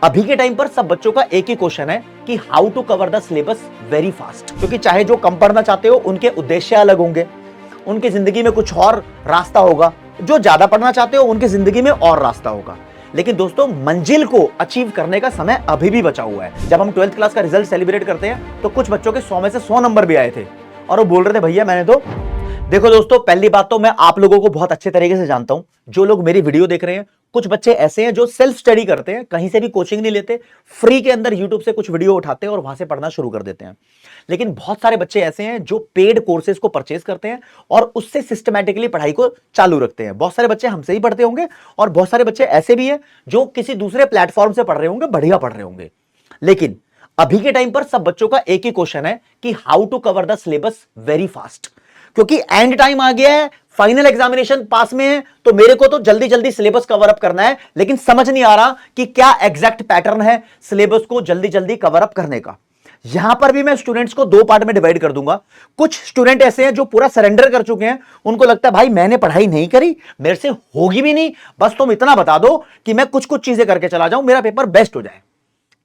अभी के टाइम पर सब बच्चों का एक ही क्वेश्चन है कि how to cover the syllabus very fast, क्योंकि चाहे जो कम पढ़ना चाहते हो उनके उद्देश्य अलग होंगे, उनकी जिंदगी में कुछ और रास्ता होगा, जो ज्यादा पढ़ना चाहते हो उनकी जिंदगी में और रास्ता होगा। लेकिन दोस्तों, मंजिल को अचीव करने का समय अभी भी बचा हुआ है। जब हम 12th क्लास का रिजल्ट सेलिब्रेट करते हैं तो कुछ बच्चों के 100 में से 100 नंबर भी आए थे और वो बोल रहे थे भैया मैंने तो। देखो दोस्तों, पहली बात तो मैं आप लोगों को बहुत अच्छे तरीके से जानता हूं। जो लोग मेरी वीडियो देख रहे हैं, कुछ बच्चे ऐसे हैं जो सेल्फ स्टडी करते हैं, कहीं से भी कोचिंग नहीं लेते, फ्री के अंदर यूट्यूब से कुछ वीडियो उठाते हैं और वहां से पढ़ना शुरू कर देते हैं। लेकिन बहुत सारे बच्चे ऐसे हैं जो पेड कोर्सेज को परचेज करते हैं और उससे सिस्टमैटिकली पढ़ाई को चालू रखते हैं। बहुत सारे बच्चे हमसे ही पढ़ते होंगे और बहुत सारे बच्चे ऐसे भी हैं जो किसी दूसरे प्लेटफॉर्म से पढ़ रहे होंगे, बढ़िया पढ़ रहे होंगे। लेकिन अभी के टाइम पर सब बच्चों का एक ही क्वेश्चन है कि how to cover the syllabus very fast, क्योंकि एंड टाइम आ गया है, फाइनल एग्जामिनेशन पास में है, तो मेरे को तो जल्दी जल्दी सिलेबस कवर अप करना है। लेकिन समझ नहीं आ रहा कि क्या एग्जैक्ट पैटर्न है सिलेबस को जल्दी जल्दी कवर अप करने का। यहां पर भी मैं स्टूडेंट्स को दो पार्ट में डिवाइड कर दूंगा। कुछ स्टूडेंट ऐसे हैं जो पूरा सरेंडर कर चुके हैं, उनको लगता है भाई मैंने पढ़ाई नहीं करी, मेरे से होगी भी नहीं, बस तुम इतना बता दो कि मैं कुछ कुछ चीजें करके चला जाऊं, मेरा पेपर बेस्ट हो जाए।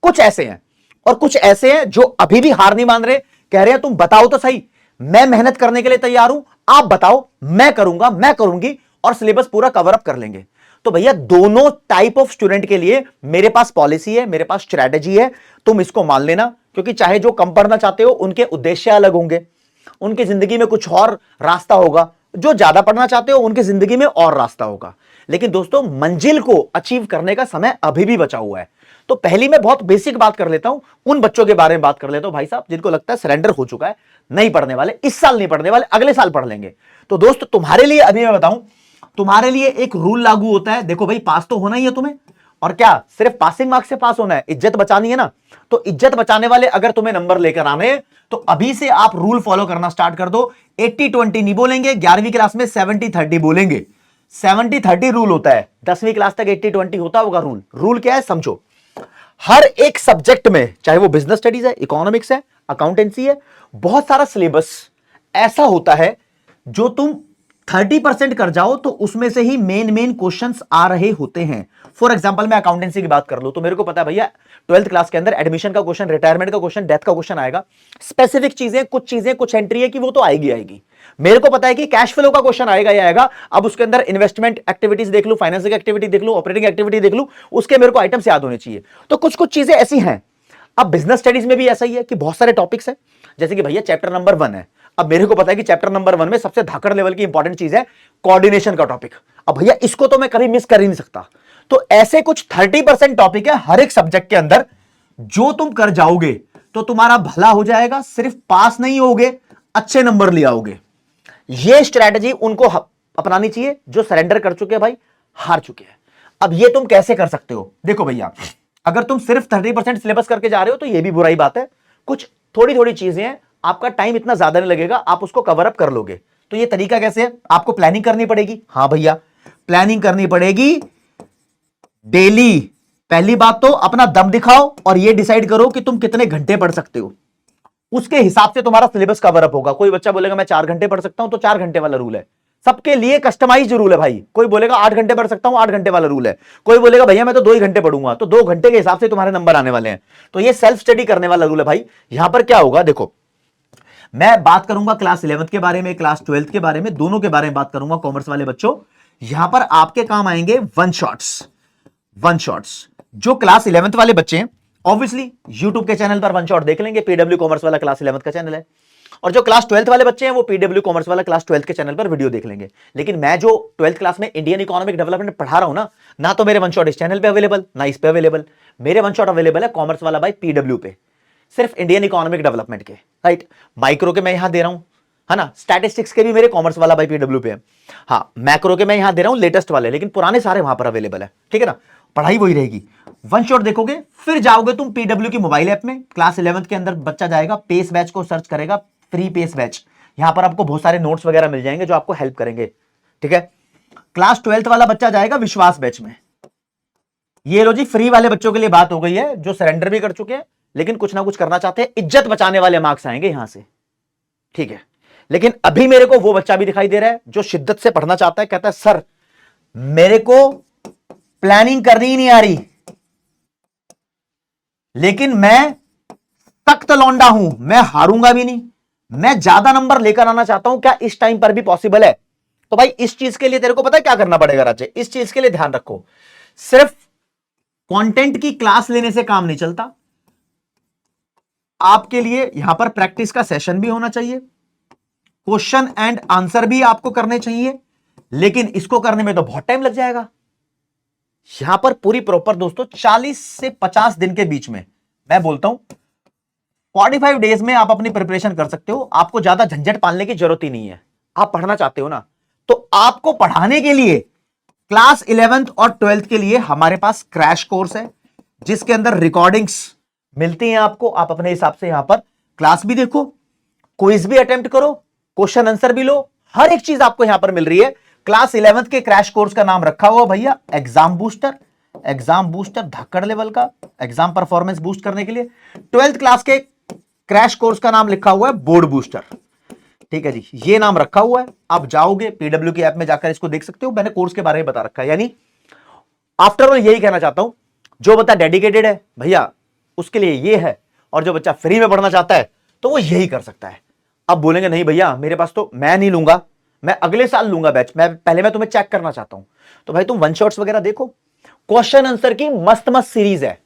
कुछ ऐसे हैं और कुछ ऐसे हैं जो अभी भी हार नहीं मान रहे, कह रहे हैं तुम बताओ तो सही, मैं मेहनत करने के लिए तैयार हूं, आप बताओ, मैं करूंगा, मैं करूंगी और सिलेबस पूरा कवर अप कर लेंगे। तो भैया दोनों टाइप ऑफ स्टूडेंट के लिए मेरे पास पॉलिसी है, मेरे पास स्ट्रैटेजी है, तुम इसको मान लेना। क्योंकि चाहे जो कम पढ़ना चाहते हो उनके उद्देश्य अलग होंगे, उनकी जिंदगी में कुछ और रास्ता होगा, जो ज्यादा पढ़ना चाहते हो उनकी जिंदगी में और रास्ता होगा। लेकिन दोस्तों, मंजिल को अचीव करने का समय अभी भी बचा हुआ है। तो पहली मैं बहुत बेसिक बात कर लेता हूं, उन बच्चों के बारे में बात कर लेता हूं भाई साहब जिनको लगता है सरेंडर हो चुका है, नहीं पढ़ने वाले, इस साल नहीं पढ़ने वाले, अगले साल पढ़ लेंगे। तो दोस्त, तुम्हारे लिए अभी मैं बताऊं, तुम्हारे लिए एक रूल लागू होता है। देखो भाई, पास तो होना ही है तुम्हें, और क्या सिर्फ पासिंग मार्क्स से पास होना है, इज्जत बचानी है ना। तो इज्जत बचाने वाले अगर तुम्हें नंबर लेकर आने, तो अभी से आप रूल फॉलो करना स्टार्ट कर दो। 80-20 नहीं बोलेंगे, 11वीं क्लास में 70-30 बोलेंगे। 70-30 रूल होता है, 10वीं क्लास तक 80-20 होता होगा रूल। रूल क्या है समझो, हर एक सब्जेक्ट में, चाहे वो बिजनेस स्टडीज है, इकोनॉमिक्स है, अकाउंटेंसी है, बहुत सारा सिलेबस ऐसा होता है जो तुम 30% कर जाओ तो उसमें से ही मेन मेन क्वेश्चंस आ रहे होते हैं। फॉर एग्जांपल, मैं अकाउंटेंसी की बात कर लूं तो मेरे को पता है भैया 12th क्लास के अंदर एडमिशन का क्वेश्चन, रिटायरमेंट का क्वेश्चन, डेथ का क्वेश्चन आएगा। स्पेसिफिक चीजें, कुछ एंट्री है कि वो तो आएगी। मेरे को पता है कि कैश फ्लो का क्वेश्चन आएगा ही आएगा। अब उसके अंदर इन्वेस्टमेंट एक्टिविटीज देख लूं, फाइनेंसिंग एक्टिविटी देख लूं, ऑपरेटिंग एक्टिविटी देख लूं, उसके मेरे को आइटम्स याद होने चाहिए। तो कुछ चीजें ऐसी हैं। अब बिजनेस स्टडीज में भी ऐसा ही है कि बहुत सारे टॉपिक्स हैं, जैसे कि भैया चैप्टर नंबर 1 है। अब मेरे को पता है कि चैप्टर नंबर 1 में सबसे धाकड़ लेवल की इंपॉर्टेंट चीज है कोऑर्डिनेशन का टॉपिक। अब भैया इसको तो मैं कभी मिस कर ही नहीं सकता। तो ऐसे कुछ 30% टॉपिक है हर एक सब्जेक्ट के अंदर, जो तुम कर जाओगे तो तुम्हारा भला हो जाएगा। सिर्फ पास नहीं होगे, अच्छे नंबर ले आओगे। ये स्ट्रैटेजी उनको अपनानी चाहिए जो सरेंडर कर चुके हैं भाई, हार चुके हैं। अब ये तुम कैसे कर सकते हो? देखो भैया, अगर तुम सिर्फ 30% सिलेबस करके जा रहे हो तो ये भी बुराई बात है। कुछ थोड़ी थोड़ी चीजें हैं, आपका टाइम इतना ज्यादा नहीं लगेगा, आप उसको कवर अप कर लोगे। तो ये तरीका कैसे है? आपको प्लानिंग करनी पड़ेगी। हाँ भैया, प्लानिंग करनी पड़ेगी डेली। पहली बात तो अपना दम दिखाओ और ये डिसाइड करो कि तुम कितने घंटे पढ़ सकते हो, उसके हिसाब से तुम्हारा सिलेबस कवर अप होगा। कोई बच्चा बोलेगा मैं 4 घंटे पढ़ सकता हूं, तो 4 घंटे वाला रूल है। सबके लिए कस्टमाइज्ड रूल है भाई। कोई बोलेगा 8 घंटे पढ़ सकता हूं, 8 घंटे वाला रूल है। कोई बोलेगा भैया मैं तो 2 ही घंटे पढ़ूंगा, तो 2 घंटे के हिसाब से तुम्हारे नंबर आने वाले हैं। तो ये सेल्फ स्टडी करने वाला रूल है भाई। यहां पर क्या होगा, देखो मैं बात करूंगा क्लास 11th के बारे में, क्लास 12th के बारे में, दोनों के बारे में बात करूंगा। कॉमर्स वाले बच्चों, यहां पर आपके काम आएंगे वन शॉट्स। जो क्लास 11th वाले बच्चे हैं, ऑब्वियसली यूट्यूब के चैनल पर वन शॉट देख लेंगे, पीडब्ल्यू कॉमर्स वाला क्लास 11th का चैनल है। और जो क्लास 12th वाले बच्चे हैं वो पीडब्ल्यू कॉमर्स वाला क्लास 12th के चैनल पर वीडियो देख लेंगे। लेकिन मैं जो 12th क्लास में इंडियन इकोनॉमिक डेवलपमेंट पढ़ा रहा हूं ना तो मेरे वन शॉट इस चैनल पे अवेलेबल, ना इस पे अवेलेबल। मेरे वन शॉट अवेलेबल है कॉमर्स वाला भाई पीडब्ल्यू पे, सिर्फ इंडियन इकोनॉमिक डेवलपमेंट के, राइट। माइक्रो के मैं यहां दे रहा हूं, है ना। स्टैटिस्टिक्स के भी मेरे कॉमर्स वाला भाई पीडब्ल्यू पे है। हाँ, मैक्रो के मैं यहां दे रहा हूं लेटेस्ट वाले, लेकिन पुराने सारे वहां पर अवेलेबल है, ठीक है ना। पढ़ाई वही रहेगी। वन शॉट देखोगे, फिर जाओगे तुम पीडब्ल्यू की मोबाइल ऐप में। क्लास 11th के अंदर बच्चा जाएगा, पेस बैच को सर्च करेगा, फ्री पेस बैच। यहां पर आपको बहुत सारे नोट्स वगैरह मिल जाएंगे जो आपको हेल्प करेंगे, ठीक है। क्लास 12th वाला बच्चा जाएगा विश्वास बैच में। ये लो जी, फ्री वाले बच्चों के लिए बात हो गई है, जो सरेंडर भी कर चुके हैं लेकिन कुछ ना कुछ करना चाहते हैं। इज्जत बचाने वाले मार्क्स आएंगे यहां से, ठीक है। लेकिन अभी मेरे को वो बच्चा भी दिखाई दे रहा है जो शिद्दत से पढ़ना चाहता है, कहता है सर मेरे को प्लानिंग करनी ही नहीं आ रही, लेकिन मैं सख्त लौंडा हूं, मैं हारूंगा भी नहीं, मैं ज्यादा नंबर लेकर आना चाहता हूं। क्या इस टाइम पर भी पॉसिबल है? तो भाई इस चीज के लिए तेरे को पता है क्या करना पड़ेगा राजे? इस चीज के लिए ध्यान रखो, सिर्फ कंटेंट की क्लास लेने से काम नहीं चलता। आपके लिए यहां पर प्रैक्टिस का सेशन भी होना चाहिए, क्वेश्चन एंड आंसर भी आपको करने चाहिए, लेकिन इसको करने में तो बहुत टाइम लग जाएगा। यहां पर पूरी प्रॉपर दोस्तों 40 से 50 दिन के बीच में, मैं बोलता हूं 45 डेज में आप अपनी प्रिपरेशन कर सकते हो। आपको ज्यादा झंझट पालने की जरूरत ही नहीं है। आप पढ़ना चाहते हो ना, तो आपको पढ़ाने के लिए क्लास 11th और 12th के लिए हमारे पास क्रैश कोर्स है, जिसके अंदर रिकॉर्डिंग्स मिलती हैं आपको। आप अपने हिसाब से यहां पर क्लास भी देखो, क्विज भी अटेम्प्ट करो, क्वेश्चन आंसर भी लो, हर एक चीज आपको यहां पर मिल रही है। क्लास 11th के क्रैश कोर्स का नाम रखा हुआ भैया एग्जाम बूस्टर। एग्जाम बूस्टर धक्कड़ लेवल का एग्जाम परफॉर्मेंस बूस्ट करने के लिए। 12th क्लास के क्रैश कोर्स का नाम लिखा हुआ है बोर्ड बूस्टर। ठीक है जी, ये नाम रखा हुआ है। आप जाओगे पीडब्ल्यू की ऐप में जाकर इसको देख सकते हो, मैंने कोर्स के बारे में बता रखा है। यानी आफ्टर ऑल यही कहना चाहता हूं, जो बच्चा डेडिकेटेड है भैया उसके लिए ये है, और जो बच्चा फ्री में पढ़ना चाहता है तो वो यही कर सकता है। अब बोलेंगे नहीं भैया मेरे पास तो, मैं नहीं लूंगा, मैं अगले साल लूंगा बैच, मैं तुम्हें चेक करना चाहता हूं। तो भाई तुम वन शॉट्स वगैरह देखो, क्वेश्चन आंसर की मस्त मस्त सीरीज है।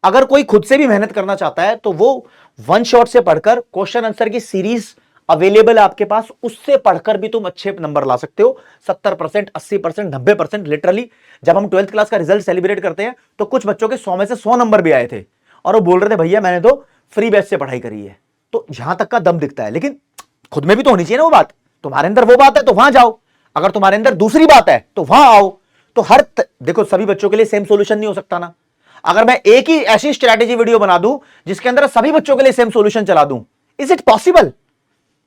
अगर कोई खुद से भी मेहनत करना चाहता है तो वो वन शॉट से पढ़कर क्वेश्चन आंसर की सीरीज अवेलेबल है आपके पास, उससे पढ़कर भी तुम अच्छे नंबर ला सकते हो। 70%, 80%, 90%। लिटरली जब हम 12th क्लास का रिजल्ट सेलिब्रेट करते हैं तो कुछ बच्चों के 100 में से 100 नंबर भी आए थे, और वो बोल रहे थे भैया मैंने तो फ्री बैच से पढ़ाई करी है। तो यहां तक का दम दिखता है, लेकिन खुद में भी तो होनी चाहिए ना वो बात। तुम्हारे अंदर वो बात है तो वहां जाओ, अगर तुम्हारे अंदर दूसरी बात है तो वहां आओ। तो देखो सभी बच्चों के लिए सेम सॉल्यूशन नहीं हो सकता ना। अगर मैं एक ही ऐसी स्ट्रैटेजी वीडियो बना दूं जिसके अंदर सभी बच्चों के लिए सेम सॉल्यूशन चला दूं, इज इट पॉसिबल?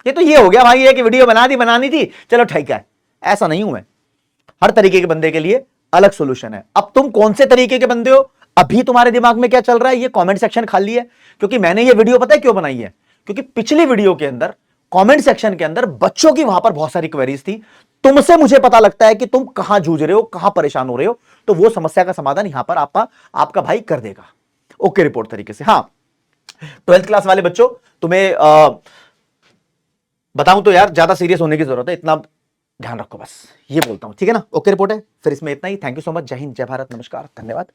ये तो ये हो गया भाई, एक वीडियो बनानी थी चलो ठीक है। ऐसा नहीं हूं मैं, हर तरीके के बंदे के लिए अलग सॉल्यूशन है। अब तुम कौन से तरीके के बंदे हो, अभी तुम्हारे दिमाग में क्या चल रहा है, ये कमेंट सेक्शन खाली है। क्योंकि मैंने ये वीडियो पता है क्यों बनाई है, क्योंकि पिछली वीडियो के अंदर कमेंट सेक्शन के अंदर बच्चों की वहां पर बहुत सारी क्वेरीज थी। तुमसे मुझे पता लगता है कि तुम कहां जूझ रहे हो, कहां परेशान हो रहे हो, तो वो समस्या का समाधान यहां पर आपका भाई कर देगा। ओके रिपोर्ट तरीके से। हाँ 12th क्लास वाले बच्चों, तुम्हें बताऊं तो यार ज्यादा सीरियस होने की जरूरत है, इतना ध्यान रखो बस, ये बोलता हूं। ठीक है ना, ओके रिपोर्ट है। फिर इसमें इतना ही। Thank you so much. जय हिंद, जय भारत, नमस्कार, धन्यवाद।